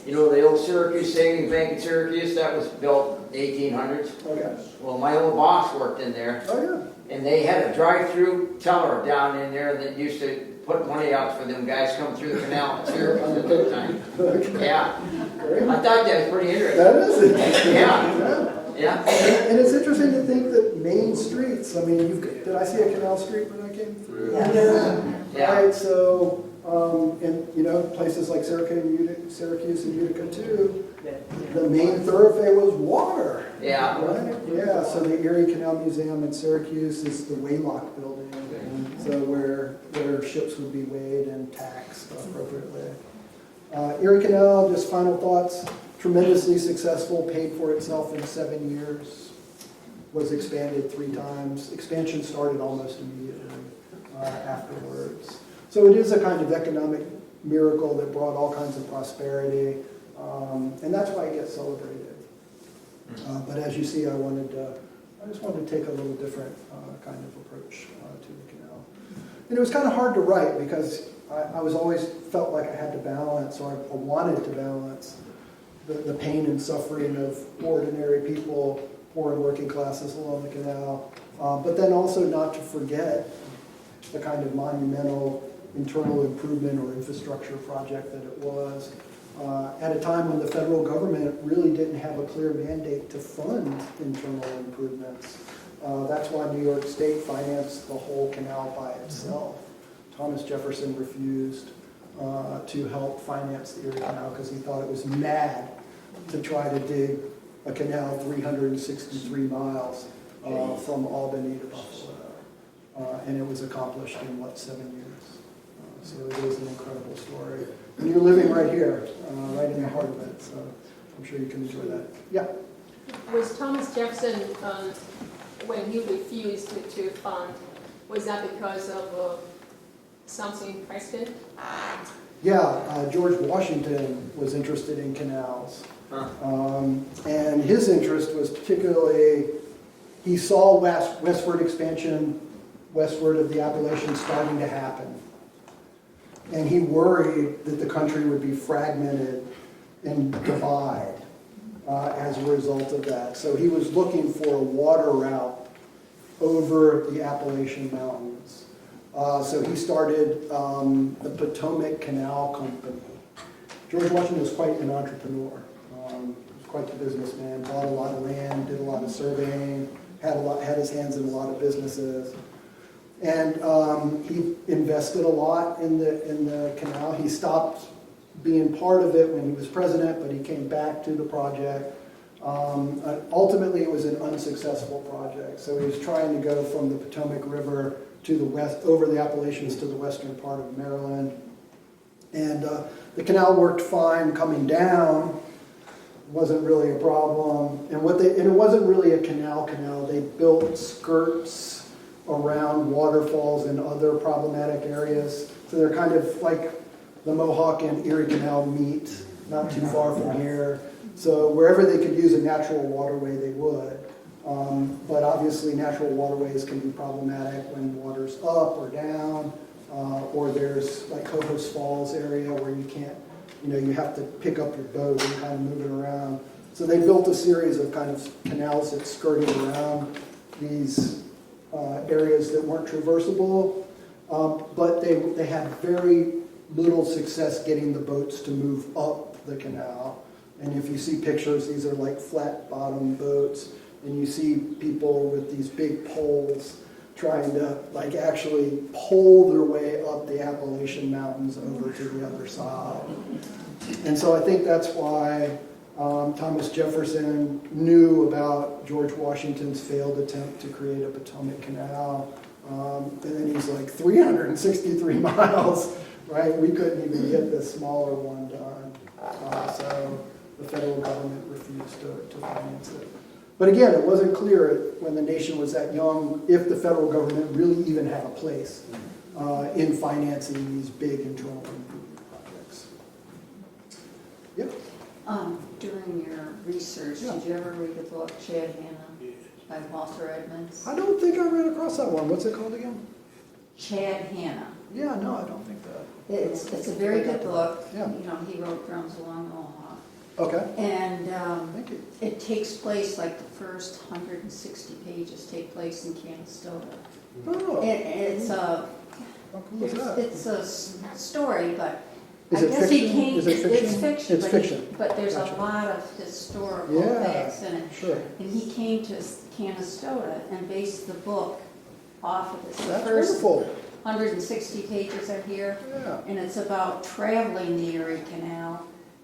you know, the old Syracuse Savings Bank in Syracuse, that was built in the 1800s. Okay. Well, my old boss worked in there, Oh yeah. and they had a drive-through teller down in there that used to put money out for them guys coming through the canal in Syracuse at that time. Okay. Yeah, Great. I thought that was pretty interesting. That is it. Yeah. Yeah. And it's interesting to think that main streets. I mean, did I see a canal street when I came through? Yeah. Right. So, and you know, places like Syracuse and Utica too. The main thoroughfare was water. Yeah. Right? Yeah, so the Erie Canal Museum in Syracuse is the Waylock building, so where ships would be weighed and taxed appropriately. Erie Canal, just final thoughts, tremendously successful, paid for itself in 7 years, was expanded 3 times. Expansion started almost immediately afterwards. So it is a kind of economic miracle that brought all kinds of prosperity, and that's why it gets celebrated. But as you see, I just wanted to take a little different kind of approach to the canal. And it was kind of hard to write because I was always felt like I had to balance, or I wanted to balance, the pain and suffering of ordinary people, poor and working classes along the canal, but then also not to forget the kind of monumental internal improvement or infrastructure project that it was. At a time when the federal government really didn't have a clear mandate to fund internal improvements. That's why New York State financed the whole canal by itself. Thomas Jefferson refused to help finance the Erie Canal because he thought it was mad to try to dig a canal 363 miles from Albany to Buffalo. And it was accomplished in, 7 years? So it is an incredible story. And you're living right here, right in the heart of it, so I'm sure you can enjoy that. Yeah? Was Thomas Jefferson, when he refused to fund, was that because of something precedent? Yeah, George Washington was interested in canals. And his interest was particularly, he saw westward expansion, westward of the Appalachians starting to happen. And he worried that the country would be fragmented and divide as a result of that. So he was looking for a water route over the Appalachian Mountains. So he started the Potomac Canal Company. George Washington was quite an entrepreneur. He was quite the businessman, bought a lot of land, did a lot of surveying, had his hands in a lot of businesses. And he invested a lot in the canal. He stopped being part of it when he was president, but he came back to the project. Ultimately, it was an unsuccessful project. So he was trying to go from the Potomac River to the west, over the Appalachians to the western part of Maryland. And the canal worked fine coming down. Wasn't really a problem. And it wasn't really a canal. They built skirts around waterfalls and other problematic areas. So they're kind of like the Mohawk and Erie Canal meet, not too far from here. So wherever they could use a natural waterway, they would. But obviously natural waterways can be problematic when water's up or down, or there's like Cohoes Falls area where you can't, you have to pick up your boat and kind of move it around. So they built a series of kind of canals that skirted around these areas that weren't traversable, but they had very little success getting the boats to move up the canal. And if you see pictures, these are like flat bottom boats, and you see people with these big poles trying to like actually pole their way up the Appalachian Mountains over to the other side. And so I think that's why Thomas Jefferson knew about George Washington's failed attempt to create a Potomac Canal. And then he's like, 363 miles, right? We couldn't even get the smaller one done. So the federal government refused to finance it. But again, it wasn't clear when the nation was that young if the federal government really even had a place in financing these big internal improvement projects. Yep. During your research, did you ever read the book Chad Hanna by Walter Edmonds? I don't think I ran across that one. What's it called again? Chad Hanna. Yeah, no, I don't think that. It's a very good book. Yeah. He wrote Drums Along the Mohawk. Okay. And Thank you. it takes place, like the first 160 pages take place in Canastota. Oh, It's a how cool is that? it's a story, but Is I it guess he fiction? came. Is it fiction? It's fiction. It's but fiction. But there's Gotcha. a lot of historical Yeah, facts in it. sure. And he came to Canastota and based the book off of this. The That's first wonderful. 160 pages are here, Yeah. and it's about traveling the Erie Canal,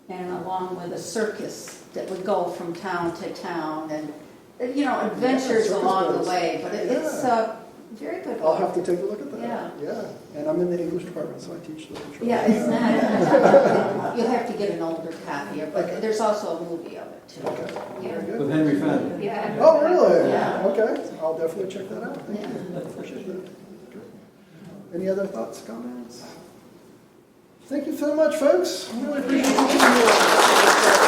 and along with a circus that would go from town to town, and adventures circus along boats. the way. But it's a very good I'll book. have to take a look at that. Yeah. Yeah. And I'm in the English department, so I teach literature. Yeah, it's not. You'll have to get an older copy, but Okay. there's also a movie of it too. Okay. Yeah. Very good. With Henry Fonda. Yeah. Oh, really? Yeah. Okay. I'll definitely check that out. Thank Yeah. you. Appreciate that. Good. Any other thoughts, comments? Thank you so much, folks. I really appreciate you being here.